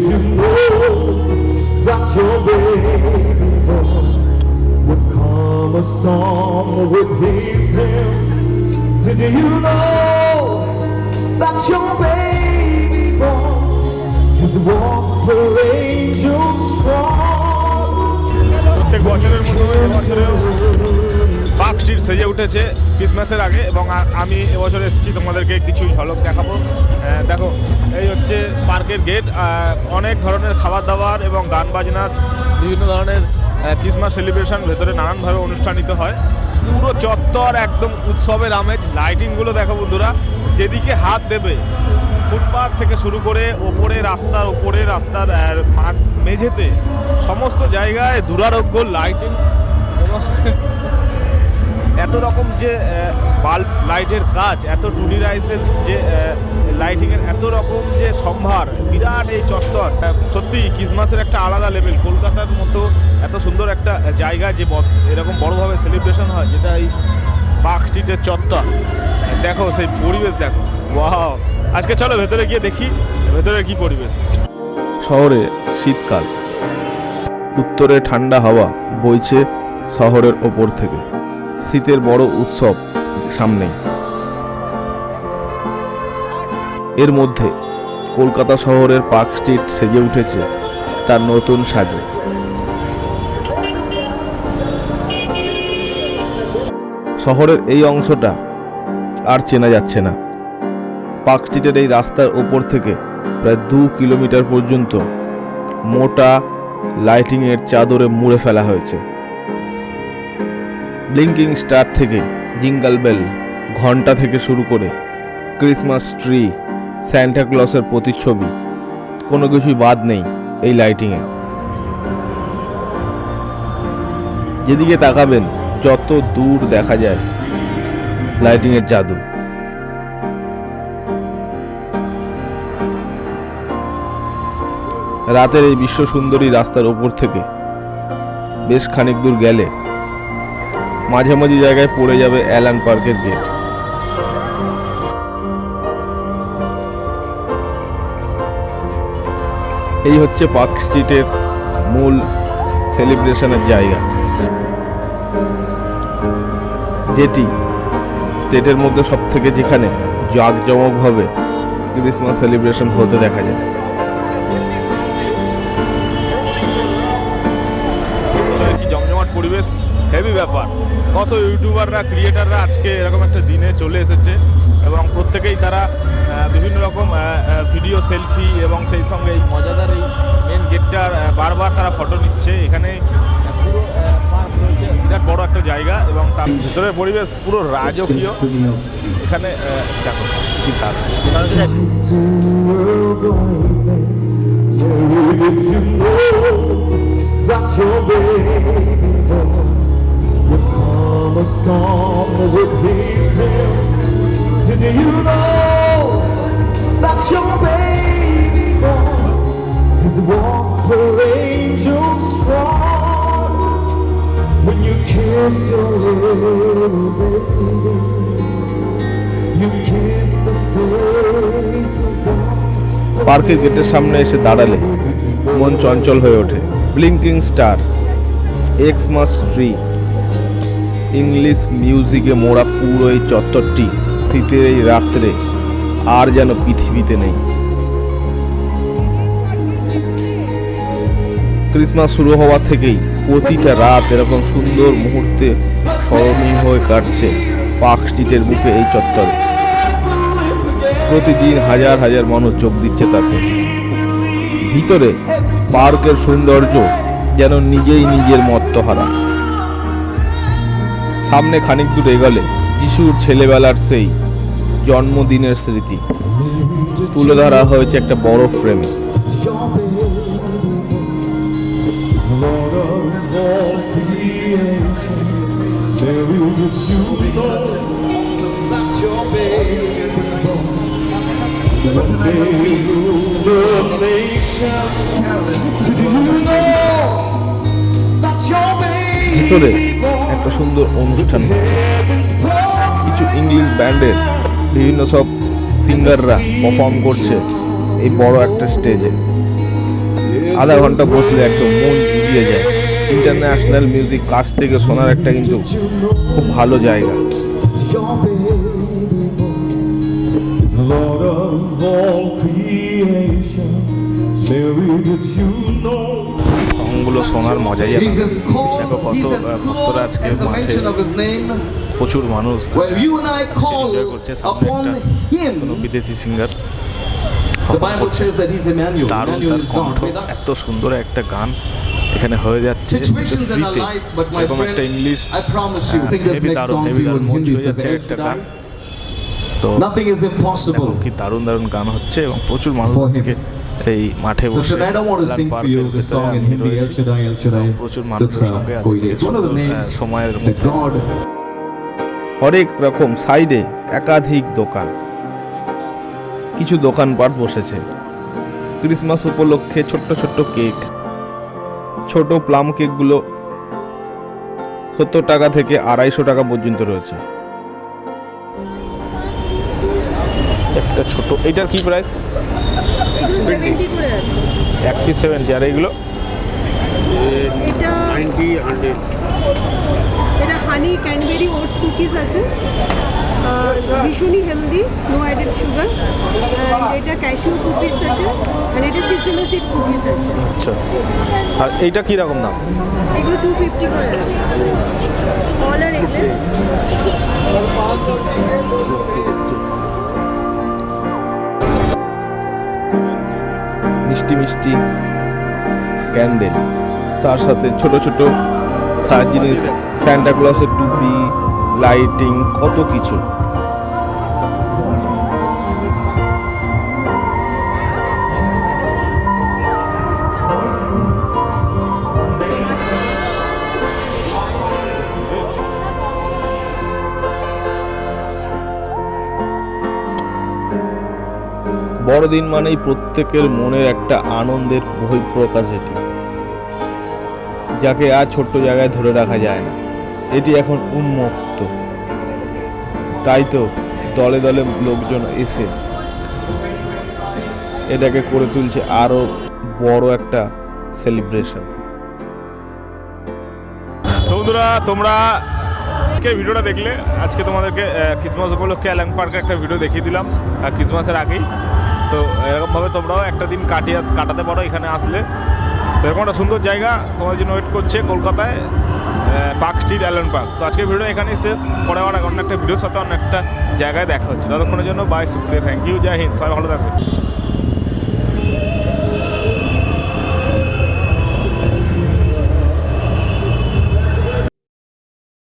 you know that your baby boy would calm a storm with his hands? Did you know that your baby boy has walked the angel strong? প্রত্যেক বছরের মতো এবছরেও park street সেজে উঠেছে ক্রিসমাসের আগে, এবং আমি এবছর এসেছি তোমাদেরকে কিছু ঝলক দেখাবো। দেখো, এই হচ্ছে পার্কের গেট। অনেক ধরনের খাবার দাবার এবং গান বাজনার বিভিন্ন ধরনের ক্রিসমাস সেলিব্রেশন ভেতরে নানানভাবে অনুষ্ঠানিত হয়। পুরো চত্বর একদম উৎসবের আমেজ। লাইটিংগুলো দেখো বন্ধুরা, যেদিকে হাত দেবে ফুটপাথ থেকে শুরু করে রাস্তার মেঝেতে সমস্ত জায়গায় দুরারোগ্য লাইটিং, এবং এত রকম যে বাল্ব লাইটের কাজ, এত টুডি রাইসের যে লাইটিংয়ের এত রকম যে সম্ভার, বিরাট এই চত্বর। সত্যি ক্রিসমাসের একটা আলাদা লেভেল। কলকাতার মতো এত সুন্দর একটা জায়গা যে এরকম বড়োভাবে সেলিব্রেশন হয়, যেটা এই পার্ক স্ট্রিটের চত্বর। দেখো সেই পরিবেশ, দেখো, ওয়াও। আজকে চলো ভেতরে গিয়ে দেখি ভেতরে কি পরিবেশ। শহরে শীতকাল, উত্তরে ঠান্ডা হাওয়া বইছে শহরের ওপর থেকে। শীতের বড় উৎসব সামনেই। এর মধ্যে কলকাতা শহরের পার্ক স্ট্রিট সেজে উঠেছে তার নতুন সাজে। শহরের এই অংশটা আর চেনা যাচ্ছে না। পার্ক স্ট্রিটের এই রাস্তার ওপর থেকে প্রায় 2 কিলোমিটার পর্যন্ত মোটা লাইটিংয়ের চাদরে মুড়ে ফেলা হয়েছে। ব্লিঙ্কিং স্টার থেকে জিঙ্গল বেল, ঘন্টা থেকে শুরু করে ক্রিসমাস ট্রি, স্যান্টা ক্লসের প্রতিচ্ছবি, কোনো কিছুই বাদ নেই এই লাইটিংয়ে। যেদিকে তাকাবেন যত দূর দেখা যায় লাইটিংয়ের জাদু। রাতের এই বিশ্ব সুন্দরী রাস্তার ওপর থেকে বেশ খানিক দূর গেলে মাঝামাঝি জায়গায় পড়ে যাবে অ্যালান পার্কের গেট। এই হচ্ছে পার্ক স্ট্রিটের মূল সেলিব্রেশনের জায়গা, যেটি স্টেটের মধ্যে সব থেকে যেখানে জাঁকজমকভাবে ক্রিসমাস সেলিব্রেশন হতে দেখা যায়। কি জমজমাট পরিবেশ, হেভি ব্যাপার। কত ইউটিউবাররা, ক্রিয়েটাররা আজকে এরকম একটা দিনে চলে এসেছে, এবং প্রত্যেকেই তারা বিভিন্ন রকম ভিডিও, সেলফি, এবং সেই সঙ্গে এই মজাদার এই মেন গেটটার বারবার তারা ফটো নিচ্ছে। এখানে পুরো পার্ক রয়েছে, বিরাট বড় একটা জায়গা, এবং তার ভিতরের পরিবেশ পুরো রাজকীয়। এখানে দেখো কি তার a storm with his hands. Did you know that your baby boy has walked the angel strong? When you kiss your little baby, you've kissed the face of God. পার্কের গেটের সামনে এসে দাঁড়ালে মন চঞ্চল হয়ে ওঠে। Blinking star, Xmas tree, English মিউজিকে মোড়া পুরো এই চত্বরটি শীতের এই রাত্রে আর যেন পৃথিবীতে নেই। ক্রিসমাস শুরু হওয়া থেকেই প্রতিটা রাত এরকম সুন্দর মুহূর্তে স্মরণীয় হয়ে কাটছে পার্ক স্ট্রিটের বুকে এই চত্বরে। প্রতিদিন হাজার হাজার মানুষ যোগ দিচ্ছে তাতে। ভিতরে পার্কের সৌন্দর্য যেন নিজেই নিজের মত্তহারা। সামনে খানিক দূর এগোলে যিশুর ছেলেবেলার সেই জন্মদিনের স্মৃতি তুলে ধরা হয়েছে একটা বড় ফ্রেমে। ভিতরে একটা সুন্দর অনুষ্ঠান হচ্ছে। কিছু ইংলিশ ব্যান্ডের বিভিন্ন সব সিঙ্গাররা পারফর্ম করছে এই বড় একটা স্টেজে। আধা ঘন্টা বসলে একদম মন জুড়িয়ে যায়। ইন্টারন্যাশনাল মিউজিক কাছ থেকে শোনার একটা কিন্তু খুব ভালো জায়গা। Your baby is the Lord of all creation. Mary, did you know? সংগুলো শোনার মজাই আলাদা। He's as দেখো called, কত he's as ভক্তরা close আজকে as the মাঠে, mention of his name. প্রচুর মানুষ Where you and I call enjoy করছে। সামনে upon একটা কোনো him. বিদেশি singer The Bible says that he's Emmanuel. দারুণ Emmanuel তার is কণ্ঠ, God with এত us. সুন্দর একটা গান এখানে হয়ে যাচ্ছে Situations in our ফ্রিতে। life, but my এরকম friend, একটা English I promise you, sing this heavy next দারুণ song হেভি for you দারুণ in মন Hindi. ছুঁয়ে It's a যাচ্ছে El একটা গান। Shaddai. তো Nothing is দেখো impossible. কি দারুণ দারুণ গান হচ্ছে এবং প্রচুর মানুষ For him. আজকে এই মাঠে So বসে tonight I want to Lal sing for পার্কের you the ভেতরে song in আমি Hindi, El রয়েছি। Shaddai, El Shaddai. প্রচুর মানুষের That's সঙ্গে Koile. It's one of the names সময়ের that মধ্যে God হরেক রকম সাইডে একাধিক দোকান, কিছু দোকানপাট বসেছে। ক্রিসমাস উপলক্ষে ছোট্ট ছোট্ট কেক, ছোট প্লাম কেকগুলো 70 টাকা থেকে 250 টাকা পর্যন্ত রয়েছে। একটা ছোট, এইটার কি প্রাইস? 70 করে আছে। এক পিস 70। আর এইগুলো এটা 90 100। এটা হানি ক্যানবেরি ওটস কুকিজ আছে, ভীষণই healthy, no added sugar. And এটা ক্যাশিউ কুকিজ আছে, অ্যান্ড এটা সিসেমি সিড কুকিজ আছে। আচ্ছা, আর এইটা কি রকম দাম? এগুলো 250 করে আছে। অল আর এগলেস। মিষ্টি মিষ্টি ক্যান্ডেল, তার সাথে ছোট ছোট সাজ জিনিস, স্যান্টা ক্লসের টুপি, লাইটিং, কত কিছু। বড়দিন মানেই প্রত্যেকের মনের একটা আনন্দের বহিঃপ্রকাশ, এটি যাকে আর ছোট্ট জায়গায় ধরে রাখা যায় না। এটি এখন উন্মুক্ত, তাই তো দলে দলে লোকজন এসে এটাকে করে তুলছে আরো বড় একটা সেলিব্রেশন। তো বন্ধুরা, তোমরা কে ভিডিওটা দেখলে, আজকে তোমাদেরকে ক্রিসমাস উপলক্ষে অ্যালাং পার্কের একটা ভিডিও দেখিয়ে দিলাম ক্রিসমাসের আগেই। তো এরকমভাবে তোমরাও একটা দিন কাটাতে পারো এখানে আসলে। এরকম একটা সুন্দর জায়গা তোমাদের জন্য ওয়েট করছে কলকাতায়, পার্ক স্ট্রিট অ্যালাং পার্ক। তো আজকের ভিডিও এখানেই শেষ। পরে আবার অন্য একটা ভিডিওর সাথে অন্য একটা জায়গায় দেখা হচ্ছে। ততক্ষণের জন্য বাই, শুক্রিয়া, থ্যাংক ইউ, জয় হিন্দ, সবাই ভালো থাকবে।